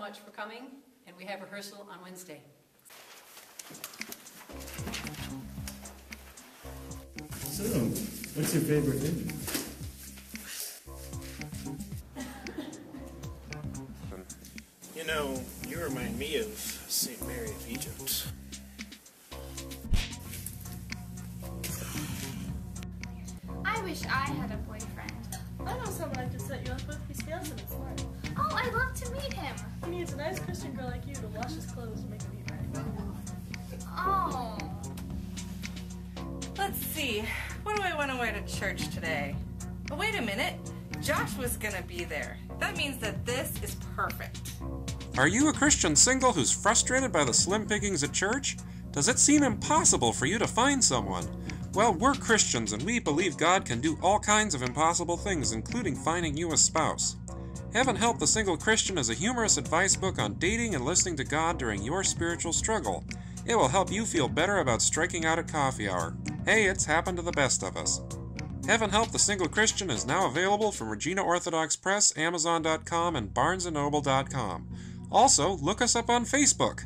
much for coming, and we have rehearsal on Wednesday. So, what's your favorite hymn? You know, you remind me of St. Mary of Egypt. I wish I had a boyfriend. I know someone I could set you up with. He's handsome and smart. Oh, I'd love to meet him. He needs a nice Christian girl like you to wash his clothes and make him eat right. Oh. Let's see. What do I want to wear to church today? Oh, wait a minute. Joshua's gonna be there. That means that this is perfect. Are you a Christian single who's frustrated by the slim pickings at church? Does it seem impossible for you to find someone? Well, we're Christians and we believe God can do all kinds of impossible things, including finding you a spouse. Heaven Help the Single Christian is a humorous advice book on dating and listening to God during your spiritual struggle. It will help you feel better about striking out at coffee hour. Hey, it's happened to the best of us. Heaven Help the Single Christian is now available from Regina Orthodox Press, Amazon.com, and BarnesandNoble.com. Also, look us up on Facebook.